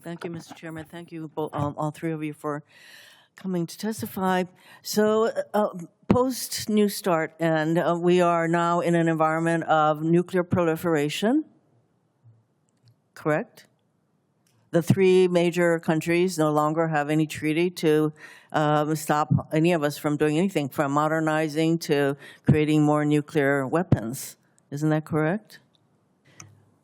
Thank you, Mr. Chairman. Thank you, all three of you, for coming to testify. So, post New START, and we are now in an environment of nuclear proliferation, correct? The three major countries no longer have any treaty to stop any of us from doing anything, from modernizing to creating more nuclear weapons. Isn't that correct?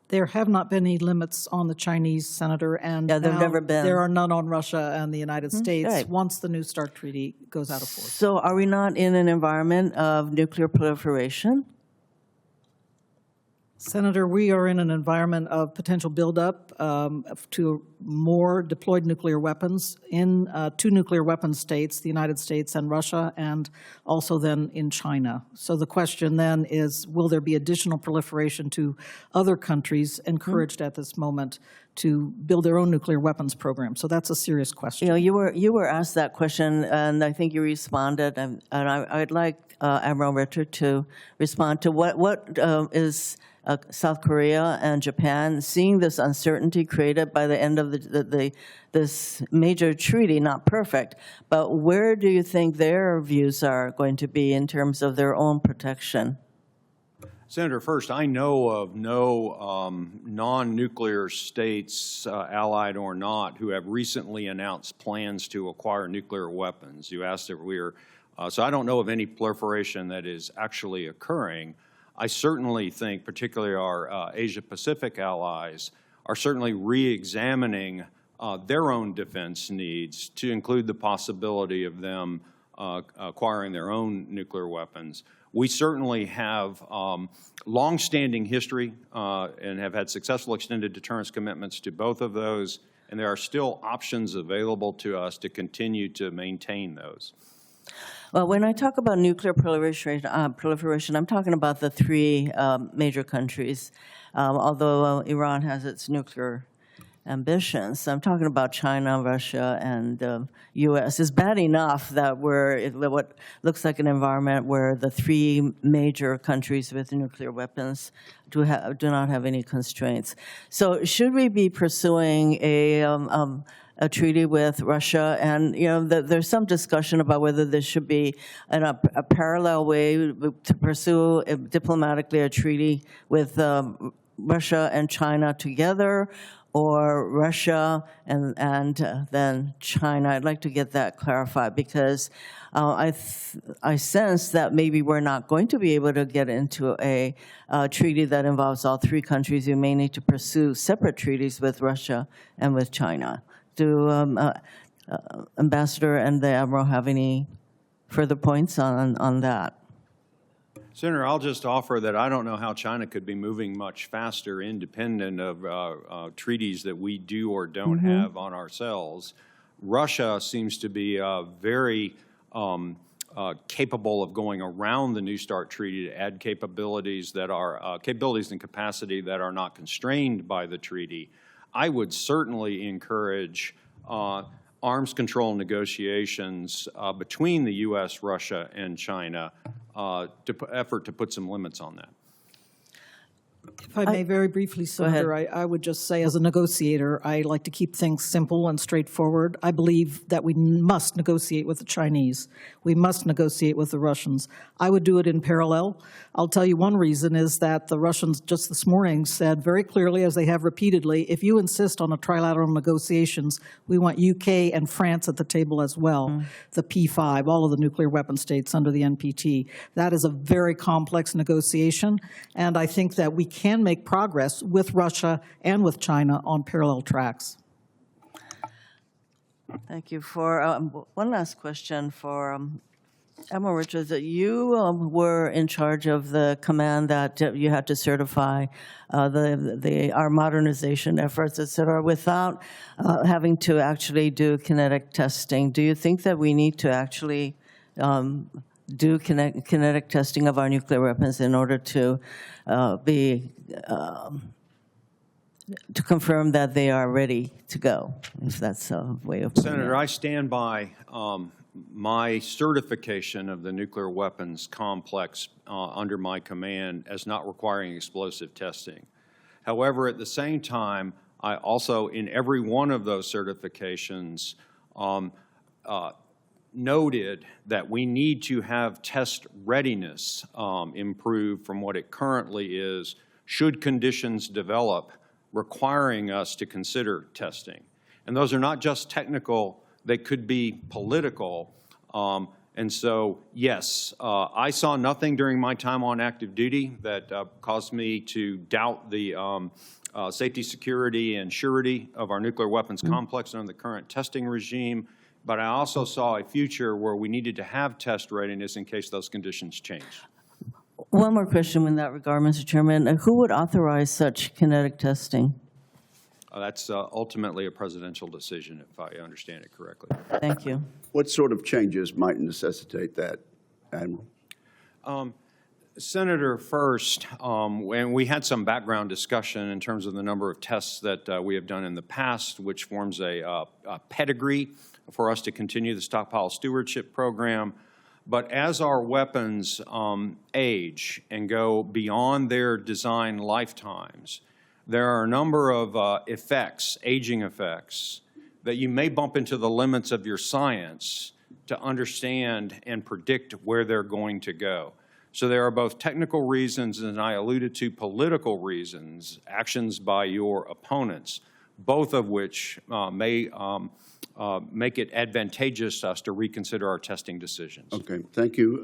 There have not been any limits on the Chinese, Senator, and Yeah, there have now never been. there are none on Russia and the United States right. once the New START treaty goes out of force. So are we not in an environment of nuclear proliferation? Senator, we are in an environment of potential buildup to more deployed nuclear weapons in two nuclear weapon states, the United States and Russia, and also then in China. So the question then is, will there be additional proliferation to other countries encouraged at this moment to build their own nuclear weapons program? So that's a serious question. You know, you were asked that question, and I think you responded, and I'd like Admiral Richard to respond to what is South Korea and Japan seeing this uncertainty created by the end of this major treaty, not perfect, but where do you think their views are going to be in terms of their own protection? Senator, first, I know of no non-nuclear states, allied or not, who have recently announced plans to acquire nuclear weapons. You asked if we are, so I don't know of any proliferation that is actually occurring. I certainly think, particularly our Asia-Pacific allies, are certainly re-examining their own defense needs to include the possibility of them acquiring their own nuclear weapons. We certainly have long-standing history and have had successful extended deterrence commitments to both of those, and there are still options available to us to continue to maintain those. Well, when I talk about nuclear proliferation, I'm talking about the three major countries, although Iran has its nuclear ambitions. I'm talking about China, Russia, and U.S. It's bad enough that we're in what looks like an environment where the three major countries with nuclear weapons do not have any constraints. So should we be pursuing a treaty with Russia? And there's some discussion about whether there should be a parallel way to pursue diplomatically a treaty with Russia and China together, or Russia and then China. I'd like to get that clarified, because I sense that maybe we're not going to be able to get into a treaty that involves all three countries. We may need to pursue separate treaties with Russia and with China. Do Ambassador and the Admiral have any further points on that? Senator, I'll just offer that I don't know how China could be moving much faster independent of treaties that we do or don't have on ourselves. Russia seems to be very capable of going around the New START treaty to add capabilities that are capabilities and capacity that are not constrained by the treaty. I would certainly encourage arms control negotiations between the U.S., Russia, and China effort to put some limits on that. If I may very briefly, Senator, I would just say, as a negotiator, I like to keep things simple and straightforward. I believe that we must negotiate with the Chinese. We must negotiate with the Russians. I would do it in parallel. I'll tell you one reason is that the Russians just this morning said very clearly, as they have repeatedly, if you insist on a trilateral negotiations, we want UK and France at the table as well, the P5, all of the nuclear weapon states under the NPT. That is a very complex negotiation, and I think that we can make progress with Russia and with China on parallel tracks. Thank you. For one last question for Admiral Richards, you were in charge of the command that you had to certify our modernization efforts, et cetera, without having to actually do kinetic testing. Do you think that we need to actually do kinetic testing of our nuclear weapons in order to to confirm that they are ready to go, if that's a way of putting it? Senator, I stand by my certification of the nuclear weapons complex under my command as not requiring explosive testing. However, at the same time, I also, in every one of those certifications, noted that we need to have test readiness improve from what it currently is, should conditions develop requiring us to consider testing. And those are not just technical, they could be political. And so, yes, I saw nothing during my time on active duty that caused me to doubt the safety, security, and surety of our nuclear weapons complex under the current testing regime. But I also saw a future where we needed to have test readiness in case those conditions change. One more question in that regard, Mr. Chairman. Who would authorize such kinetic testing? That's ultimately a presidential decision, if I understand it correctly. Thank you. What sort of changes might necessitate that, Admiral? Senator, first, when we had some background discussion in terms of the number of tests that we have done in the past, which forms a pedigree for us to continue the stockpile stewardship program. But as our weapons age and go beyond their design lifetimes, there are a number of effects, aging effects, that you may bump into the limits of your science to understand and predict where they're going to go. So there are both technical reasons, and I alluded to political reasons, actions by your opponents, both of which may make it advantageous to us to reconsider our testing decisions. Okay, thank you.